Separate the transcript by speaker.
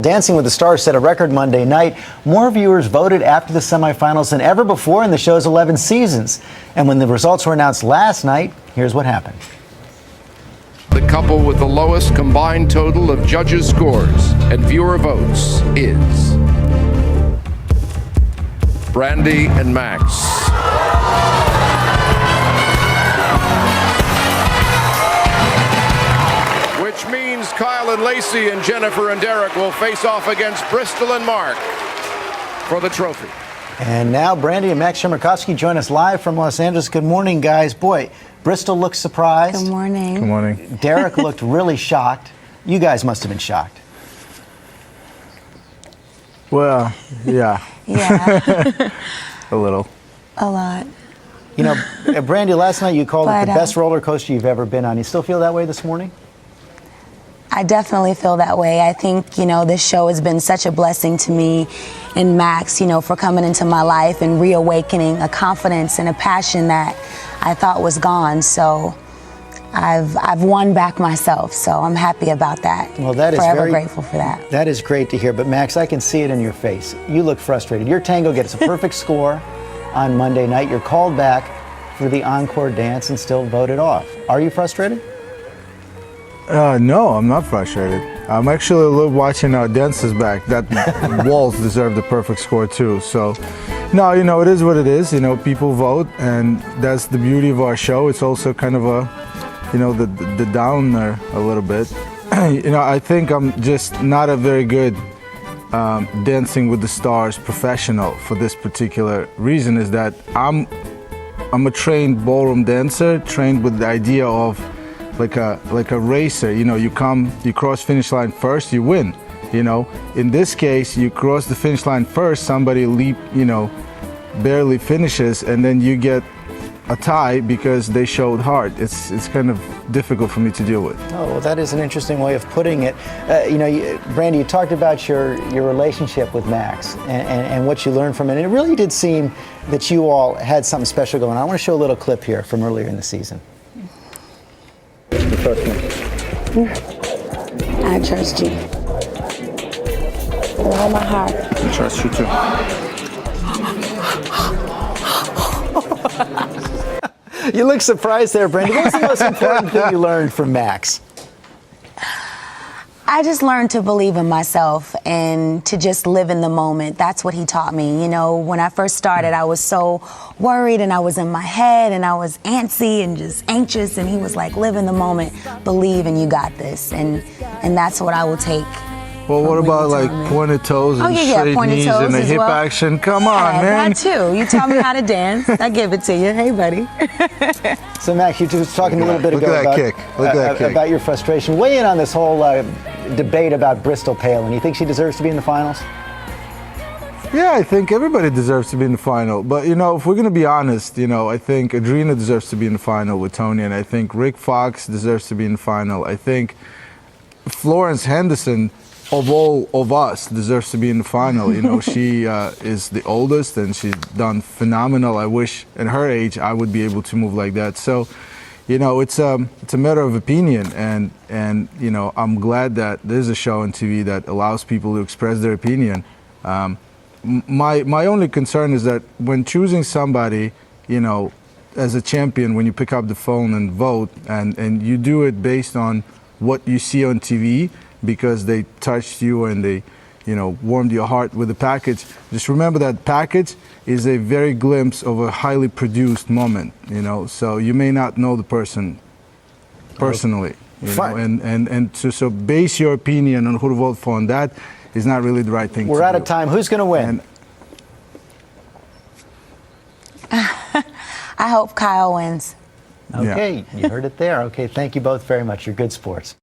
Speaker 1: Dancing with the Stars set a record Monday night. More viewers voted after the semifinals than ever before in the show's 11 seasons. And when the results were announced last night, here's what happened.
Speaker 2: The couple with the lowest combined total of judges' scores and viewer votes is Brandy and Max. Which means Kyle and Lacey and Jennifer and Derek will face off against Bristol and Mark for the trophy.
Speaker 1: And now Brandy and Max Shemerkowski join us live from Los Angeles. Good morning, guys. Boy, Bristol looks surprised.
Speaker 3: Good morning.
Speaker 4: Good morning.
Speaker 1: Derek looked really shocked. You guys must have been shocked.
Speaker 4: Well, yeah.
Speaker 3: Yeah.
Speaker 4: A little.
Speaker 3: A lot.
Speaker 1: You know, Brandy, last night you called it the best roller coaster you've ever been on. You still feel that way this morning?
Speaker 3: I definitely feel that way. I think, you know, this show has been such a blessing to me and Max, you know, for coming into my life and reawakening a confidence and a passion that I thought was gone. So I've won back myself. So I'm happy about that.
Speaker 1: Well, that is
Speaker 3: forever grateful for that.
Speaker 1: That is great to hear. But Max, I can see it in your face. You look frustrated. Your tango gets a perfect score on Monday night. You're called back for the encore dance and still voted off. Are you frustrated?
Speaker 4: No, I'm not frustrated. I'm actually watching dances back. That waltz deserved the perfect score too. So, no, you know, it is what it is. You know, people vote, and that's the beauty of our show. It's also kind of a, you know, the downer a little bit. You know, I think I'm just not a very good Dancing with the Stars professional for this particular reason. Is that I'm a trained ballroom dancer, trained with the idea of like a racer. You know, you cross finish line first, you win. You know, in this case, you cross the finish line first, somebody barely finishes, and then you get a tie because they showed heart. It's kind of difficult for me to deal with.
Speaker 1: Oh, well, that is an interesting way of putting it. You know, Brandy, you talked about your relationship with Max and what you learned from it. And it really did seem that you all had something special going on. I want to show a little clip here from earlier in the season.
Speaker 3: I trust you. With all my heart.
Speaker 4: I trust you too.
Speaker 1: You look surprised there, Brandy. What was the most important thing you learned from Max?
Speaker 3: I just learned to believe in myself and to just live in the moment. That's what he taught me. You know, when I first started, I was so worried and I was in my head and I was antsy and just anxious. And he was like, live in the moment, believe, and you got this. And that's what I will take.
Speaker 4: Well, what about like pointed toes and straight knees and a hip action? Come on, man.
Speaker 3: That too. You taught me how to dance. I give it to you. Hey, buddy.
Speaker 1: So, Max, you were talking a little bit ago about your frustration. Weigh in on this whole debate about Bristol Palin. You think she deserves to be in the finals?
Speaker 4: Yeah, I think everybody deserves to be in the final. But, you know, if we're going to be honest, you know, I think Adrina deserves to be in the final with Tony, and I think Rick Fox deserves to be in the final. I think Florence Henderson, of all of us, deserves to be in the final. You know, she is the oldest and she's done phenomenal. I wish at her age I would be able to move like that. So, you know, it's a matter of opinion, and you know, I'm glad that there's a show on TV that allows people to express their opinion. My only concern is that when choosing somebody, you know, as a champion, when you pick up the phone and vote, and you do it based on what you see on TV, because they touched you and they, you know, warmed your heart with the package. Just remember that package is a very glimpse of a highly produced moment, you know, so you may not know the person personally, you know, and so base your opinion on who to vote for, and that is not really the right thing to do.
Speaker 1: We're out of time. Who's going to win?
Speaker 3: I hope Kyle wins.
Speaker 1: Okay, you heard it there. Okay, thank you both very much. You're good sports.